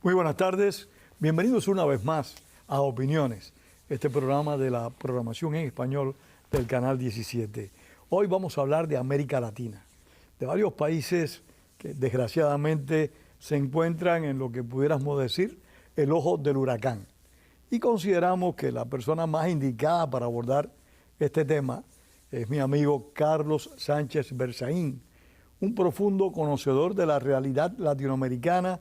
Muy buenas tardes, bienvenidos una vez más a Opiniones, este programa de la programación en español del Canal 17. Hoy vamos a hablar de América Latina, de varios países que desgraciadamente se encuentran en lo que pudiéramos decir el ojo del huracán. Y consideramos que la persona más indicada para abordar este tema es mi amigo Carlos Sánchez Berzaín, un profundo conocedor de la realidad latinoamericana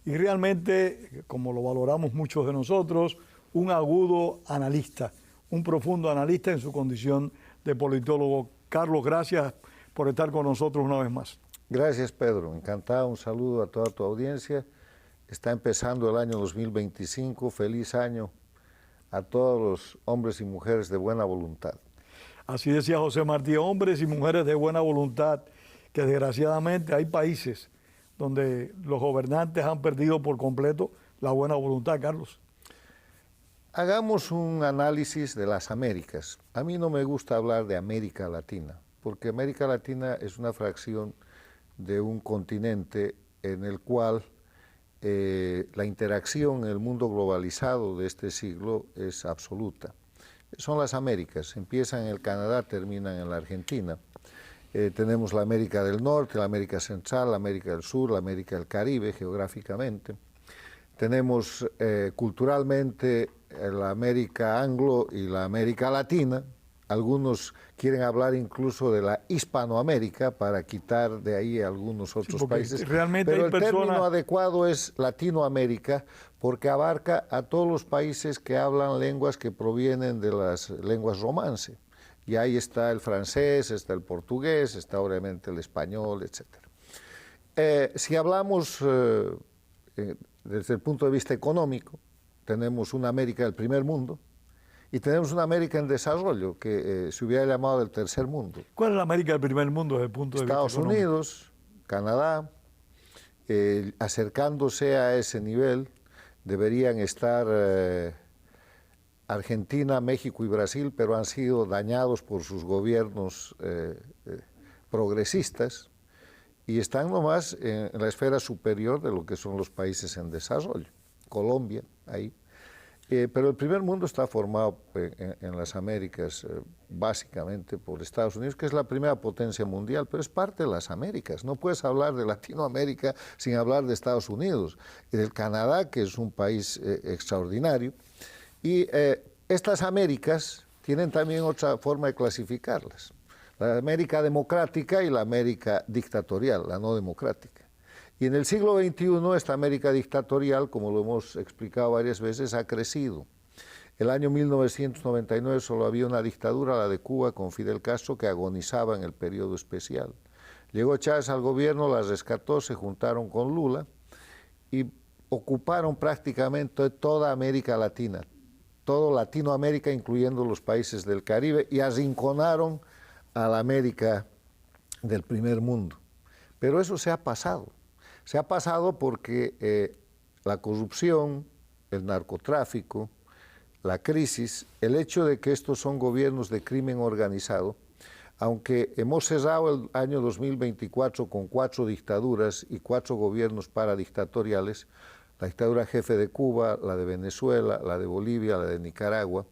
y realmente, como lo valoramos muchos de nosotros, un agudo analista, un profundo analista en su condición de politólogo. Carlos, gracias por estar con nosotros una vez más. Gracias, Pedro. Encantado. Un saludo a toda tu audiencia. Está empezando el año 2025. Feliz año a todos los hombres y mujeres de buena voluntad. Así decía José Martí, hombres y mujeres de buena voluntad, que desgraciadamente hay países donde los gobernantes han perdido por completo la buena voluntad, Carlos. Hagamos un análisis de las Américas. A mí no me gusta hablar de América Latina, porque América Latina es una fracción de un continente en el cual la interacción en el mundo globalizado de este siglo es absoluta. Son las Américas, empiezan en el Canadá, terminan en la Argentina. Tenemos la América del Norte, la América Central, la América del Sur, la América del Caribe, geográficamente. Tenemos culturalmente la América Anglo y la América Latina. Algunos quieren hablar incluso de la Hispanoamérica para quitar de ahí algunos otros países. Realmente pero hay el personas... término adecuado es Latinoamérica porque abarca a todos los países que hablan lenguas que provienen de las lenguas romance. Y ahí está el francés, está el portugués, está obviamente el español, etc. Si hablamos desde el punto de vista económico, tenemos una América del primer mundo y tenemos una América en desarrollo que se hubiera llamado del tercer mundo. ¿Cuál es la América del primer mundo desde el punto de vista económico? Estados Unidos, Canadá, acercándose a ese nivel, deberían estar Argentina, México y Brasil, pero han sido dañados por sus gobiernos progresistas y están nomás en la esfera superior de lo que son los países en desarrollo. Colombia, ahí. Pero el primer mundo está formado en las Américas básicamente por Estados Unidos, que es la primera potencia mundial, pero es parte de las Américas. No puedes hablar de Latinoamérica sin hablar de Estados Unidos y del Canadá, que es un país extraordinario. Y estas Américas tienen también otra forma de clasificarlas. La América democrática y la América dictatorial, la no democrática. Y en el siglo XXI esta América dictatorial, como lo hemos explicado varias veces, ha crecido. El año 1999 solo había una dictadura, la de Cuba, con Fidel Castro, que agonizaba en el periodo especial. Llegó Chávez al gobierno, la rescató, se juntaron con Lula y ocuparon prácticamente toda América Latina, todo Latinoamérica, incluyendo los países del Caribe, y arrinconaron a la América del primer mundo. Pero eso se ha pasado. Se ha pasado porque la corrupción, el narcotráfico, la crisis, el hecho de que estos son gobiernos de crimen organizado, aunque hemos cerrado el año 2024 con 4 dictaduras y 4 gobiernos paradictatoriales, la dictadura jefe de Cuba, la de Venezuela, la de Bolivia, la de Nicaragua,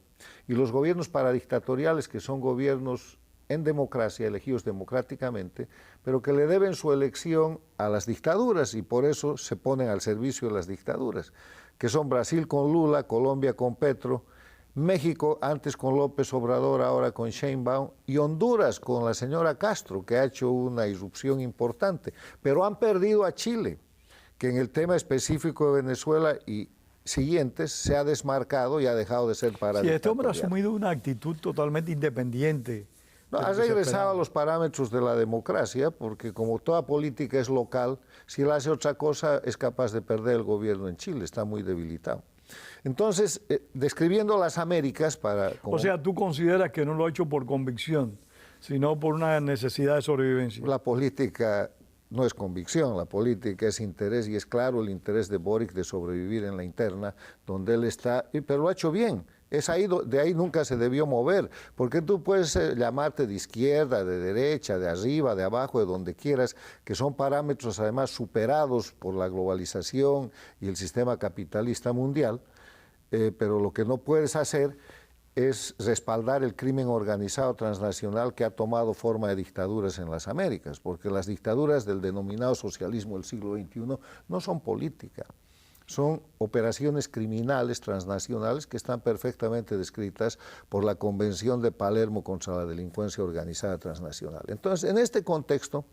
y los gobiernos paradictatoriales, que son gobiernos en democracia, elegidos democráticamente, pero que le deben su elección a las dictaduras y por eso se ponen al servicio de las dictaduras, que son Brasil con Lula, Colombia con Petro, México antes con López Obrador, ahora con Sheinbaum, y Honduras con la señora Castro, que ha hecho una irrupción importante, pero han perdido a Chile, que en el tema específico de Venezuela y siguientes se ha desmarcado y ha dejado de ser paradictatorial. Sí, este hombre ha asumido una actitud totalmente independiente. No, ha regresado a los parámetros de la democracia, porque como toda política es local, si él hace otra cosa es capaz de perder el gobierno en Chile, está muy debilitado. Entonces, describiendo las Américas para... O sea, tú consideras que no lo ha hecho por convicción, sino por una necesidad de sobrevivencia. La política no es convicción, la política es interés, y es claro el interés de Boric de sobrevivir en la interna, donde él está, pero lo ha hecho bien. Es ahí, de ahí nunca se debió mover, porque tú puedes llamarte de izquierda, de derecha, de arriba, de abajo, de donde quieras, que son parámetros además superados por la globalización y el sistema capitalista mundial, pero lo que no puedes hacer es respaldar el crimen organizado transnacional que ha tomado forma de dictaduras en las Américas, porque las dictaduras del denominado socialismo del siglo XXI no son política, son operaciones criminales transnacionales que están perfectamente descritas por la Convención de Palermo contra la delincuencia organizada transnacional. Entonces, en este contexto,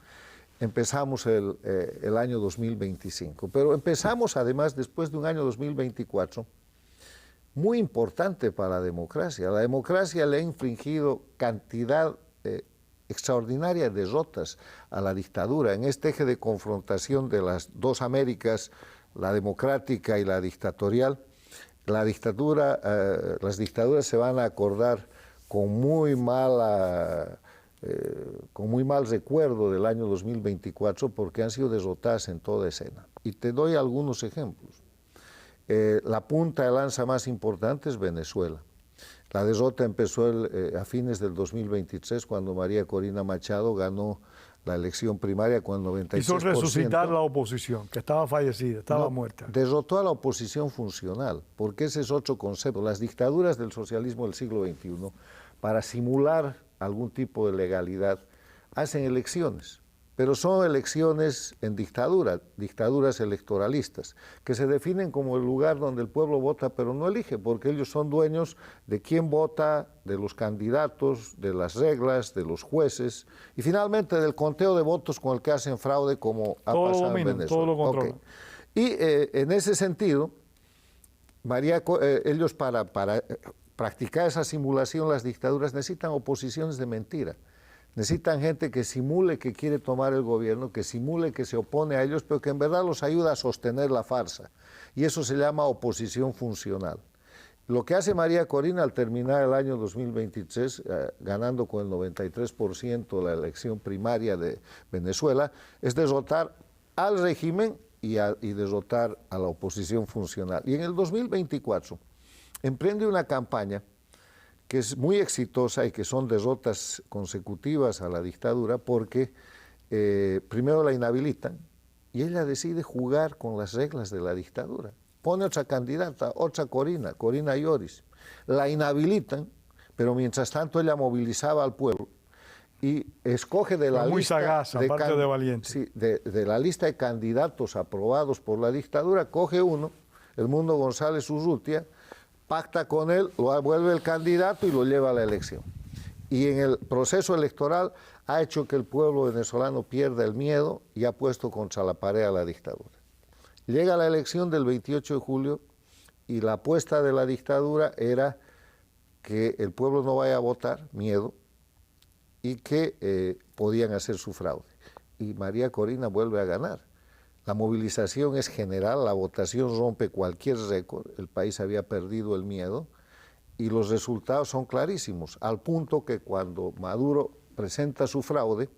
empezamos el año 2025, pero empezamos además después de un año 2024 muy importante para la democracia. La democracia le ha infligido cantidad extraordinaria de derrotas a la dictadura en este eje de confrontación de las dos Américas, la democrática y la dictatorial. La dictadura, las dictaduras se van a acordar con muy mal recuerdo del año 2024 porque han sido derrotadas en toda escena. Y te doy algunos ejemplos. La punta de lanza más importante es Venezuela. La derrota empezó a fines del 2023 cuando María Corina Machado ganó la elección primaria con el 96%. Hizo resucitar la oposición, que estaba fallecida, estaba muerta. Derrotó a la oposición funcional, porque ese es otro concepto. Las dictaduras del socialismo del siglo XXI, para simular algún tipo de legalidad, hacen elecciones. Pero son elecciones en dictaduras electoralistas, que se definen como el lugar donde el pueblo vota, pero no elige, porque ellos son dueños de quién vota, de los candidatos, de las reglas, de los jueces, y finalmente del conteo de votos con el que hacen fraude, como ha pasado en Venezuela. Todo lo controlan. Okay. Y en ese sentido, ellos para practicar esa simulación, las dictaduras necesitan oposiciones de mentira. Necesitan gente que simule que quiere tomar el gobierno, que simule que se opone a ellos, pero que en verdad los ayuda a sostener la farsa. Y eso se llama oposición funcional. Lo que hace María Corina al terminar el año 2023, ganando con el 93% la elección primaria de Venezuela, es derrotar al régimen y derrotar a la oposición funcional. Y en el 2024 emprende una campaña que es muy exitosa y que son derrotas consecutivas a la dictadura porque primero la inhabilitan y ella decide jugar con las reglas de la dictadura. Pone otra candidata, otra Corina Lloris. La inhabilitan, pero mientras tanto ella movilizaba al pueblo y escoge de la muy lista sagaz, aparte de valiente. Sí, de la lista de candidatos aprobados por la dictadura, coge uno, Edmundo González Urrutia, pacta con él, lo vuelve el candidato y lo lleva a la elección. Y en el proceso electoral ha hecho que el pueblo venezolano pierda el miedo y ha puesto contra la pared a la dictadura. Llega la elección del 28 de julio y la apuesta de la dictadura era que el pueblo no vaya a votar, miedo, y que podían hacer su fraude. Y María Corina vuelve a ganar. La movilización es general, la votación rompe cualquier récord, el país había perdido el miedo y los resultados son clarísimos, al punto que cuando Maduro presenta su fraude,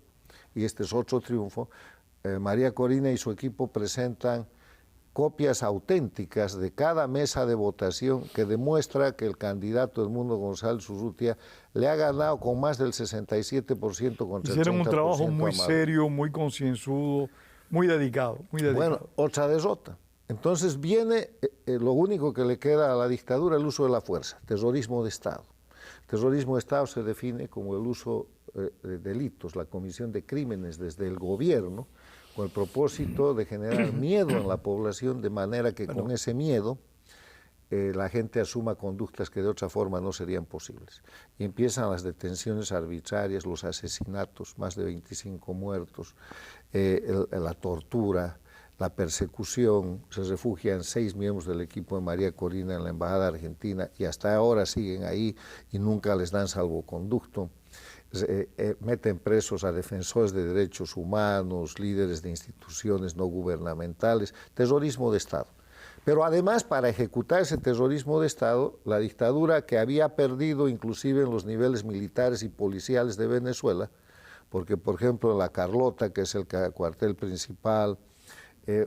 y este es otro triunfo, María Corina y su equipo presentan copias auténticas de cada mesa de votación que demuestra que el candidato Edmundo González Urrutia le ha ganado con más del 67% contra el 30%. Hicieron un trabajo muy serio, muy concienzudo, muy dedicado, muy dedicado. Bueno, otra derrota. Entonces viene lo único que le queda a la dictadura, el uso de la fuerza, terrorismo de Estado. Terrorismo de Estado se define como el uso de delitos, la comisión de crímenes desde el gobierno, con el propósito de generar miedo en la población, de manera que con ese miedo la gente asuma conductas que de otra forma no serían posibles. Y empiezan las detenciones arbitrarias, los asesinatos, más de 25 muertos, la tortura, la persecución. Se refugian 6 miembros del equipo de María Corina en la Embajada Argentina y hasta ahora siguen ahí y nunca les dan salvoconducto. Meten presos a defensores de derechos humanos, líderes de instituciones no gubernamentales, terrorismo de Estado. Pero además, para ejecutar ese terrorismo de Estado, la dictadura, que había perdido inclusive en los niveles militares y policiales de Venezuela, porque por ejemplo en La Carlota, que es el cuartel principal,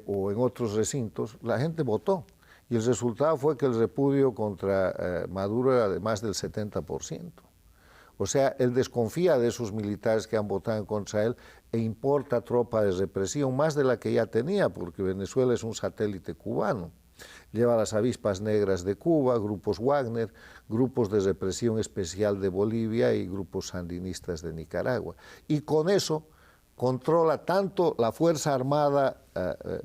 o en otros recintos, la gente votó. Y el resultado fue que el repudio contra Maduro era de más del 70%. O sea, él desconfía de esos militares que han votado contra él e importa tropa de represión, más de la que ya tenía, porque Venezuela es un satélite cubano. Lleva las avispas negras de Cuba, grupos Wagner, grupos de represión especial de Bolivia y grupos sandinistas de Nicaragua. Y con eso controla tanto la Fuerza Armada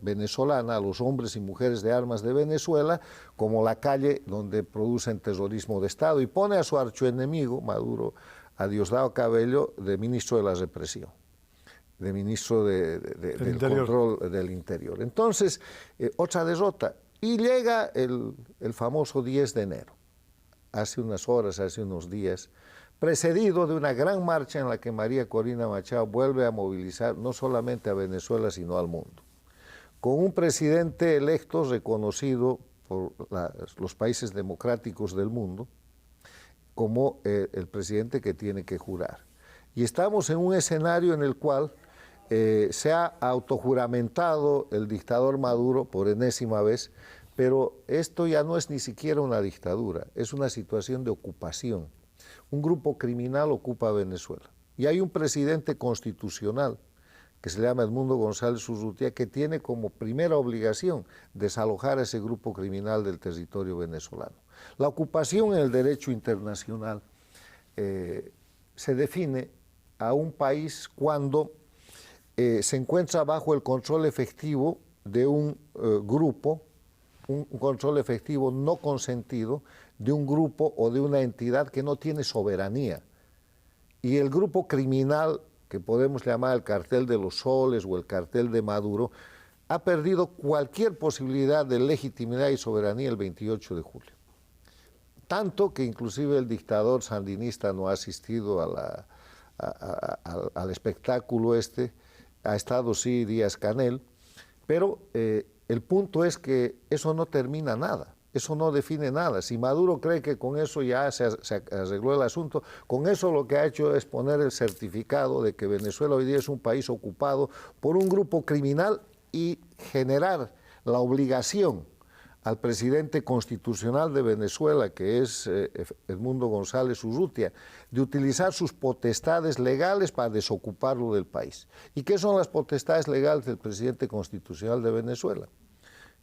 venezolana, a los hombres y mujeres de armas de Venezuela, como la calle donde producen terrorismo de Estado, y pone a su archoenemigo, Maduro, a Diosdado Cabello, de ministro de la represión, de ministro del control del interior. Entonces, otra derrota. Y llega el famoso 10 de enero, hace unas horas, hace unos días, precedido de una gran marcha en la que María Corina Machado vuelve a movilizar no solamente a Venezuela, sino al mundo, con un presidente electo reconocido por los países democráticos del mundo como el presidente que tiene que jurar. Y estamos en un escenario en el cual se ha autojuramentado el dictador Maduro por enésima vez, pero esto ya no es ni siquiera una dictadura, es una situación de ocupación. Un grupo criminal ocupa Venezuela y hay un presidente constitucional que se llama Edmundo González Urrutia, que tiene como primera obligación desalojar a ese grupo criminal del territorio venezolano. La ocupación en el derecho internacional se define a un país cuando se encuentra bajo el control efectivo de un grupo, un control efectivo no consentido de un grupo o de una entidad que no tiene soberanía. Y el grupo criminal, que podemos llamar el cartel de los soles o el cartel de Maduro, ha perdido cualquier posibilidad de legitimidad y soberanía el 28 de julio. Tanto que inclusive el dictador sandinista no ha asistido al espectáculo este. Ha estado sí Díaz-Canel, pero el punto es que eso no termina nada, eso no define nada. Si Maduro cree que con eso ya se arregló el asunto, con eso lo que ha hecho es poner el certificado de que Venezuela hoy día es un país ocupado por un grupo criminal y generar la obligación al presidente constitucional de Venezuela, que es Edmundo González Urrutia, de utilizar sus potestades legales para desocuparlo del país. ¿Y qué son las potestades legales del presidente constitucional de Venezuela?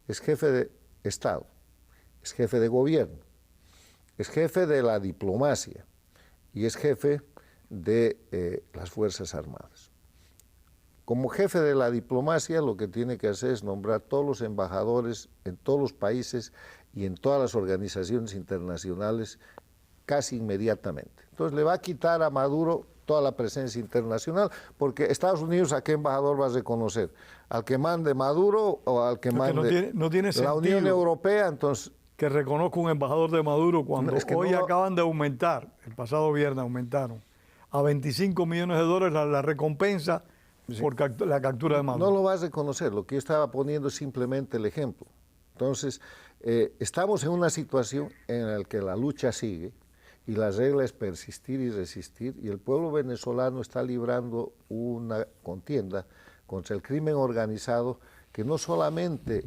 Es jefe de Estado, es jefe de gobierno, es jefe de la diplomacia y es jefe de las Fuerzas Armadas. Como jefe de la diplomacia, lo que tiene que hacer es nombrar todos los embajadores en todos los países y en todas las organizaciones internacionales casi inmediatamente. Entonces le va a quitar a Maduro toda la presencia internacional, porque Estados Unidos, ¿a qué embajador va a reconocer? ¿Al que mande Maduro o al que mande no tiene la Unión Europea? Entonces, que reconozca un embajador de Maduro cuando hoy acaban de aumentar, el pasado viernes aumentaron a $25 millones la recompensa por la captura de Maduro. No lo vas a reconocer, lo que yo estaba poniendo es simplemente el ejemplo. Entonces, estamos en una situación en la que la lucha sigue y la regla es persistir y resistir, y el pueblo venezolano está librando una contienda contra el crimen organizado que no solamente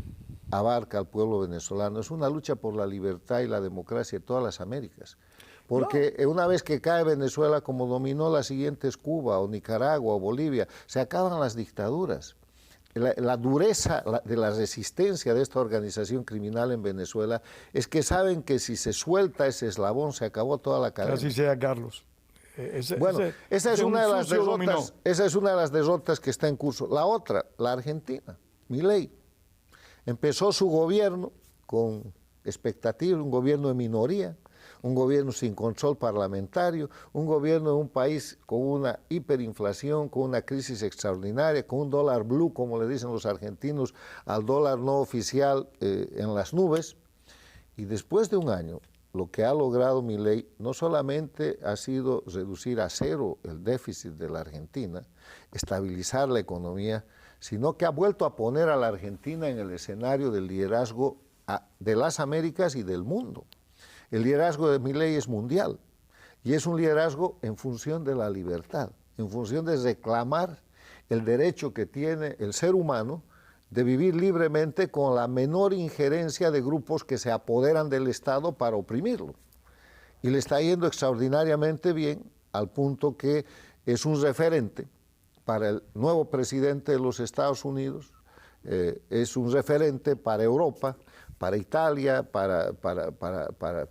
abarca al pueblo venezolano, es una lucha por la libertad y la democracia de todas las Américas. Porque una vez que cae Venezuela, como dominó las siguientes Cuba o Nicaragua o Bolivia, se acaban las dictaduras. La dureza de la resistencia de esta organización criminal en Venezuela es que saben que si se suelta ese eslabón se acabó toda la cadena. Así sea, Carlos. Esa es una de las derrotas que está en curso. La otra, la Argentina, Milei, empezó su gobierno con expectativas, un gobierno de minoría, un gobierno sin control parlamentario, un gobierno de un país con una hiperinflación, con una crisis extraordinaria, con un dólar blue, como le dicen los argentinos, al dólar no oficial en las nubes. Y después de un año, lo que ha logrado Milei no solamente ha sido reducir a cero el déficit de la Argentina, estabilizar la economía, sino que ha vuelto a poner a la Argentina en el escenario del liderazgo de las Américas y del mundo. El liderazgo de Milei es mundial y es un liderazgo en función de la libertad, en función de reclamar el derecho que tiene el ser humano de vivir libremente con la menor injerencia de grupos que se apoderan del Estado para oprimirlo. Y le está yendo extraordinariamente bien, al punto que es un referente para el nuevo presidente de los Estados Unidos, es un referente para Europa, para Italia, para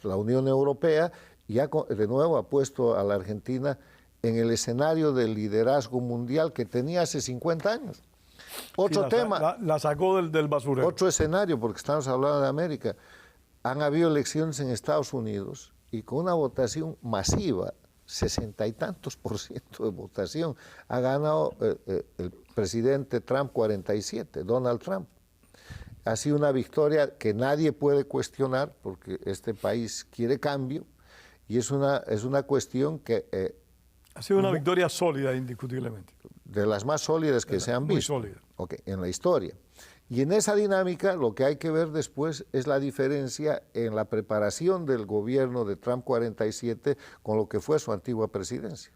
la Unión Europea, y de nuevo ha puesto a la Argentina en el escenario del liderazgo mundial que tenía hace 50 años. Otro tema. La sacó del basurero. Otro escenario, porque estamos hablando de América. Han habido elecciones en Estados Unidos y con una votación masiva, 60 y tantos % de votación, ha ganado el presidente Trump 47, Donald Trump. Ha sido una victoria que nadie puede cuestionar porque este país quiere cambio y es una cuestión que... ha sido una victoria sólida, indiscutiblemente. De las más sólidas que se han visto. Muy sólida. Okay, en la historia. Y en esa dinámica lo que hay que ver después es la diferencia en la preparación del gobierno de Trump 47 con lo que fue su antigua presidencia.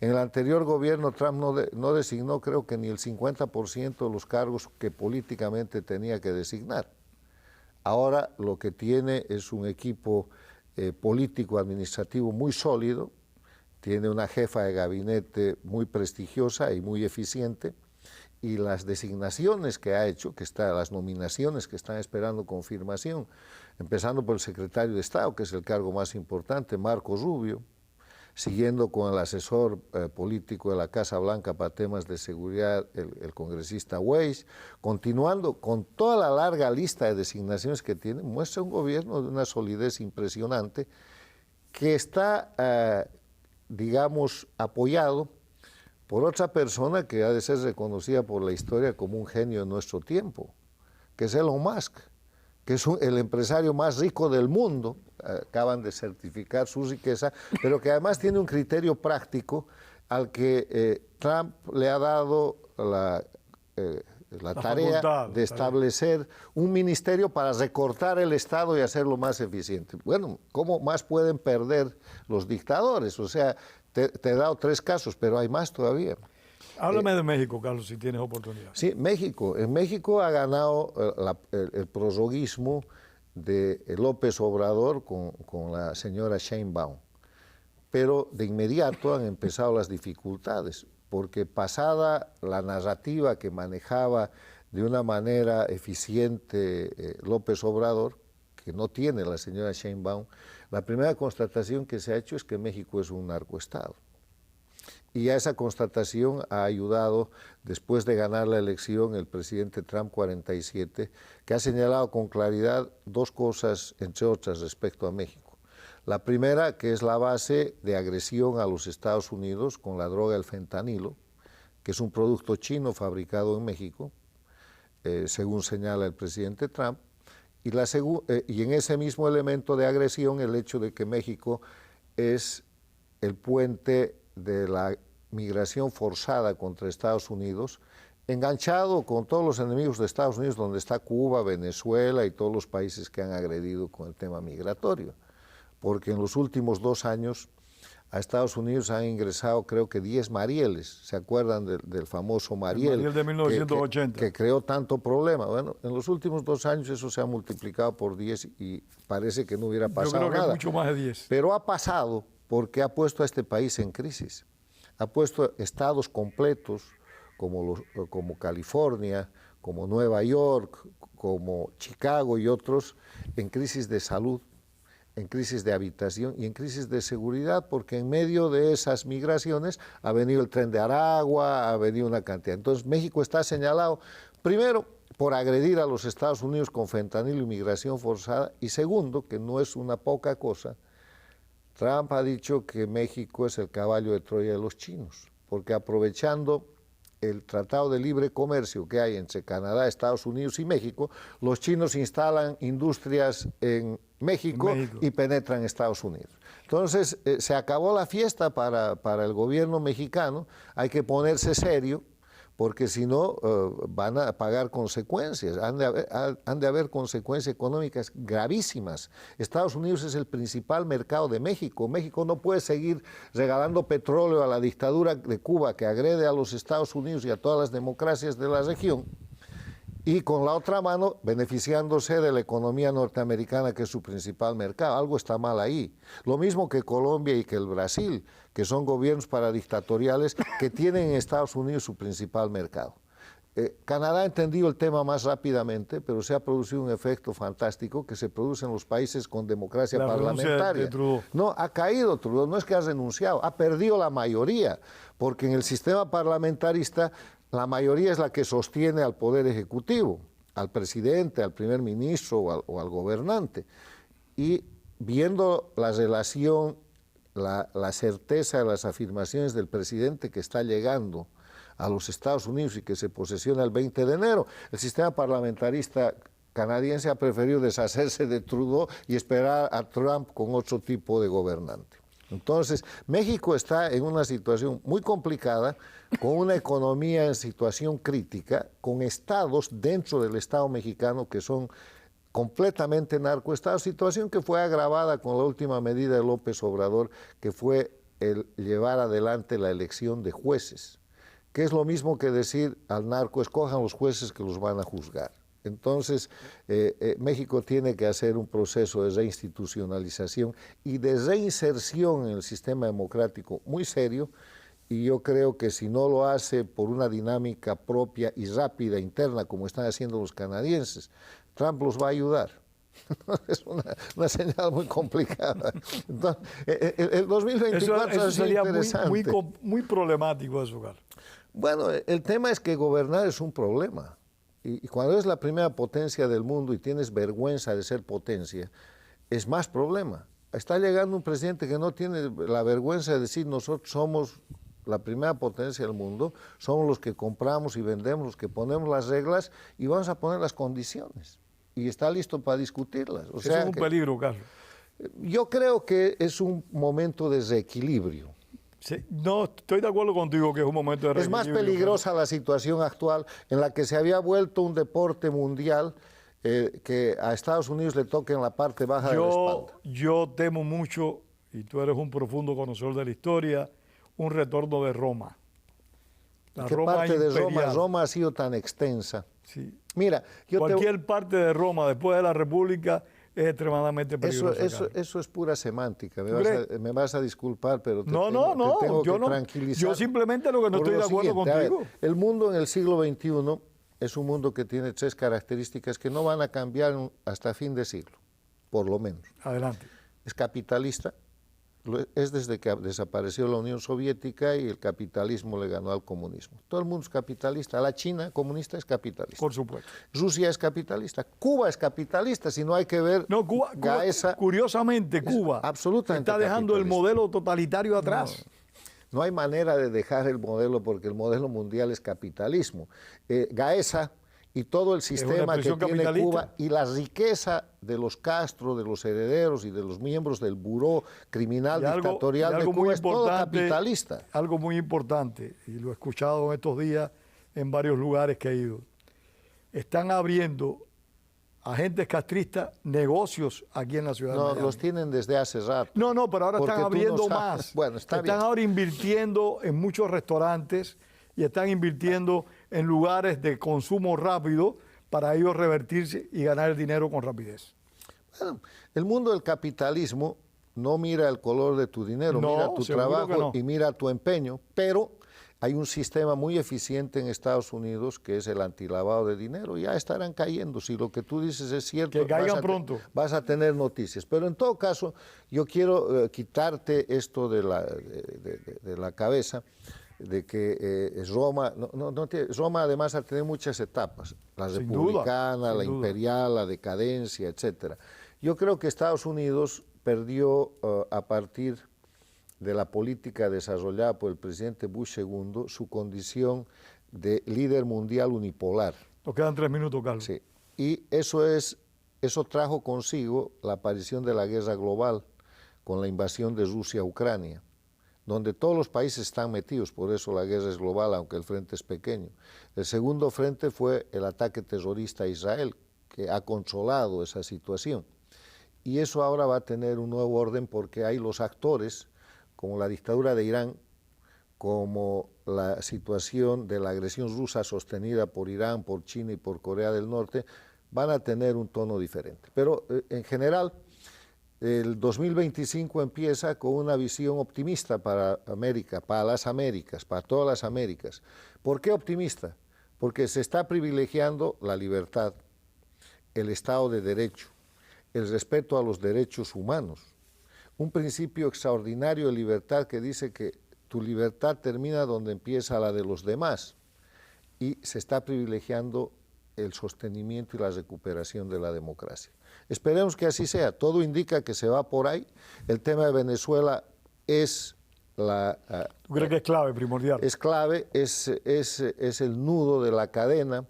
En el anterior gobierno Trump no designó, creo que ni el 50% de los cargos que políticamente tenía que designar. Ahora lo que tiene es un equipo político-administrativo muy sólido, tiene una jefa de gabinete muy prestigiosa y muy eficiente, y las designaciones que ha hecho, las nominaciones que están esperando confirmación, empezando por el secretario de Estado, que es el cargo más importante, Marco Rubio, siguiendo con el asesor político de la Casa Blanca para temas de seguridad, el congresista Weiss, continuando con toda la larga lista de designaciones que tiene, muestra un gobierno de una solidez impresionante que está, digamos, apoyado por otra persona que ha de ser reconocida por la historia como un genio de nuestro tiempo, que es Elon Musk, que es el empresario más rico del mundo, acaban de certificar su riqueza, pero que además tiene un criterio práctico al que Trump le ha dado la tarea de establecer un ministerio para recortar el Estado y hacerlo más eficiente. Bueno, ¿cómo más pueden perder los dictadores? O sea, te he dado 3 casos, pero hay más todavía. Háblame de México, Carlos, si tienes oportunidad. Sí, México. En México ha ganado el prorroguismo de López Obrador con la señora Sheinbaum. Pero de inmediato han empezado las dificultades, porque pasada la narrativa que manejaba de una manera eficiente López Obrador, que no tiene la señora Sheinbaum, la primera constatación que se ha hecho es que México es un narcoestado. Y a esa constatación ha ayudado, después de ganar la elección, el presidente Trump 47, que ha señalado con claridad 2 cosas, entre otras, respecto a México. La primera, que es la base de agresión a los Estados Unidos con la droga, el fentanilo, que es un producto chino fabricado en México, según señala el presidente Trump. Y en ese mismo elemento de agresión, el hecho de que México es el puente de la migración forzada contra Estados Unidos, enganchado con todos los enemigos de Estados Unidos, donde está Cuba, Venezuela y todos los países que han agredido con el tema migratorio. Porque en los últimos 2 años a Estados Unidos han ingresado, creo que 10 Marieles. ¿Se acuerdan del famoso Mariel? El Mariel de 1980. Que creó tanto problema. Bueno, en los últimos 2 años eso se ha multiplicado por 10 y parece que no hubiera pasado nada. Yo creo que mucho más de 10. Pero ha pasado porque ha puesto a este país en crisis. Ha puesto estados completos como California, como Nueva York, como Chicago y otros en crisis de salud, en crisis de habitación y en crisis de seguridad, porque en medio de esas migraciones ha venido el Tren de Aragua, ha venido una cantidad. Entonces México está señalado, primero, por agredir a los Estados Unidos con fentanilo y migración forzada, y segundo, que no es una poca cosa, Trump ha dicho que México es el caballo de Troya de los chinos, porque aprovechando el Tratado de Libre Comercio que hay entre Canadá, Estados Unidos y México, los chinos instalan industrias en México y penetran en Estados Unidos. Entonces, se acabó la fiesta para el gobierno mexicano, hay que ponerse serio, porque si no van a pagar consecuencias, han de haber consecuencias económicas gravísimas. Estados Unidos es el principal mercado de México. México no puede seguir regalando petróleo a la dictadura de Cuba que agrede a los Estados Unidos y a todas las democracias de la región y con la otra mano beneficiándose de la economía norteamericana, que es su principal mercado. Algo está mal ahí. Lo mismo que Colombia y que el Brasil, que son gobiernos paradictatoriales que tienen en Estados Unidos su principal mercado. Canadá ha entendido el tema más rápidamente, pero se ha producido un efecto fantástico que se produce en los países con democracia parlamentaria. No, ha caído Trudeau, no es que ha renunciado, ha perdido la mayoría, porque en el sistema parlamentarista la mayoría es la que sostiene al poder ejecutivo, al presidente, al primer ministro o al gobernante. Y viendo la relación, la certeza de las afirmaciones del presidente que está llegando a los Estados Unidos y que se posesiona el 20 de enero, el sistema parlamentarista canadiense ha preferido deshacerse de Trudeau y esperar a Trump con otro tipo de gobernante. Entonces, México está en una situación muy complicada, con una economía en situación crítica, con estados dentro del Estado mexicano que son completamente narcoestados, situación que fue agravada con la última medida de López Obrador, que fue el llevar adelante la elección de jueces, que es lo mismo que decir al narco, escojan los jueces que los van a juzgar. Entonces, México tiene que hacer un proceso de reinstitucionalización y de reinserción en el sistema democrático muy serio, y yo creo que si no lo hace por una dinámica propia y rápida interna, como están haciendo los canadienses, Trump los va a ayudar. Es una señal muy complicada. Entonces, el 2024 eso sería interesante. muy problemático eso, Carlos. Bueno, el tema es que gobernar es un problema. Y cuando eres la primera potencia del mundo y tienes vergüenza de ser potencia, es más problema. Está llegando un presidente que no tiene la vergüenza de decir nosotros somos la primera potencia del mundo, somos los que compramos y vendemos, los que ponemos las reglas y vamos a poner las condiciones. Y está listo para discutirlas. Eso es un peligro, Carlos. Yo creo que es un momento de reequilibrio. Sí, no, estoy de acuerdo contigo que es un momento de reequilibrio. Es más peligrosa la situación actual en la que se había vuelto un deporte mundial que a Estados Unidos le toque en la parte baja de la espalda. Yo temo mucho, y tú eres un profundo conocedor de la historia, un retorno de Roma. La Roma parte imperial. De Roma? Roma ha sido tan extensa. Sí. Mira, cualquier parte de Roma después de la República es extremadamente peligroso. Eso es pura semántica. Me vas a disculpar, pero tengo que tranquilizar. Yo simplemente lo que no estoy de acuerdo contigo. Ver, el mundo en el siglo XXI es un mundo que tiene 3 características que no van a cambiar hasta fin de siglo, por lo menos. Adelante. Es capitalista. Es desde que desapareció la Unión Soviética y el capitalismo le ganó al comunismo. Todo el mundo es capitalista. La China comunista es capitalista. Por supuesto. Rusia es capitalista. Cuba es capitalista, si no hay que ver... No, Cuba curiosamente, Cuba absolutamente está dejando el modelo totalitario atrás. No hay manera de dejar el modelo porque el modelo mundial es capitalismo. Gaesa y todo el sistema que tiene Cuba y la riqueza de los Castro, de los herederos y de los miembros del buró criminal dictatorial de Cuba es todo capitalista. Algo muy importante, y lo he escuchado en estos días en varios lugares que he ido. Están abriendo agentes castristas negocios aquí en la ciudad de Miami. No, los tienen desde hace rato. No, pero ahora están abriendo más. Bueno, están ahora invirtiendo en muchos restaurantes y están invirtiendo en lugares de consumo rápido para ellos revertirse y ganar el dinero con rapidez. Bueno, el mundo del capitalismo no mira el color de tu dinero, mira tu trabajo y mira tu empeño, pero hay un sistema muy eficiente en Estados Unidos que es el antilavado de dinero. Ya estarán cayendo. Si lo que tú dices es cierto, que caigan pronto. Vas a tener noticias. Pero en todo caso, yo quiero quitarte esto de la cabeza, de que Roma, Roma además ha tenido muchas etapas, la republicana, la imperial, la decadencia, etcétera. Yo creo que Estados Unidos perdió a partir de la política desarrollada por el presidente Bush II su condición de líder mundial unipolar. Nos quedan 3 minutos, Carlos. Sí, y eso trajo consigo la aparición de la guerra global con la invasión de Rusia a Ucrania, donde todos los países están metidos, por eso la guerra es global, aunque el frente es pequeño. El segundo frente fue el ataque terrorista a Israel, que ha controlado esa situación. Y eso ahora va a tener un nuevo orden porque hay los actores, como la dictadura de Irán, como la situación de la agresión rusa sostenida por Irán, por China y por Corea del Norte, van a tener un tono diferente. Pero en general, el 2025 empieza con una visión optimista para América, para las Américas, para todas las Américas. ¿Por qué optimista? Porque se está privilegiando la libertad, el Estado de Derecho, el respeto a los derechos humanos, un principio extraordinario de libertad que dice que tu libertad termina donde empieza la de los demás, y se está privilegiando el sostenimiento y la recuperación de la democracia. Esperemos que así sea. Todo indica que se va por ahí. El tema de Venezuela es la... ¿Tú crees que es clave, primordial? Es clave, es el nudo de la cadena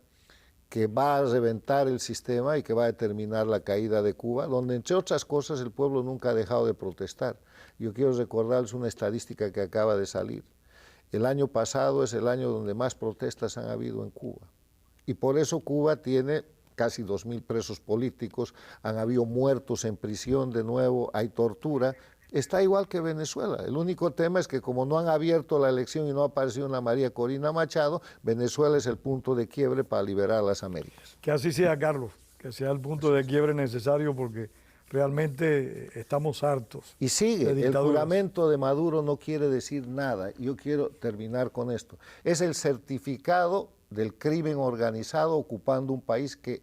que va a reventar el sistema y que va a determinar la caída de Cuba, donde, entre otras cosas, el pueblo nunca ha dejado de protestar. Yo quiero recordarles una estadística que acaba de salir. El año pasado es el año donde más protestas han habido en Cuba. Y por eso Cuba tiene casi 2.000 presos políticos, han habido muertos en prisión de nuevo, hay tortura. Está igual que Venezuela. El único tema es que como no han abierto la elección y no ha aparecido una María Corina Machado, Venezuela es el punto de quiebre para liberar a las Américas. Que así sea, Carlos, que sea el punto de quiebre necesario, porque realmente estamos hartos. Y sigue, el juramento de Maduro no quiere decir nada. Yo quiero terminar con esto. Es el certificado del crimen organizado ocupando un país que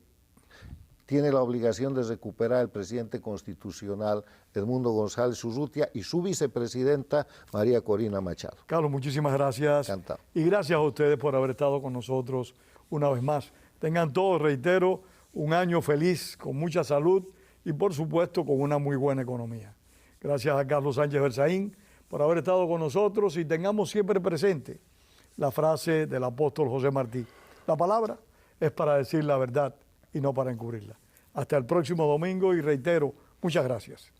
tiene la obligación de recuperar el presidente constitucional Edmundo González Urrutia y su vicepresidenta María Corina Machado. Carlos, muchísimas gracias. Encantado. Y gracias a ustedes por haber estado con nosotros una vez más. Tengan todos, reitero, un año feliz, con mucha salud y por supuesto con una muy buena economía. Gracias a Carlos Sánchez Berzaín por haber estado con nosotros y tengamos siempre presente la frase del apóstol José Martí. La palabra es para decir la verdad y no para encubrirla. Hasta el próximo domingo y reitero, muchas gracias.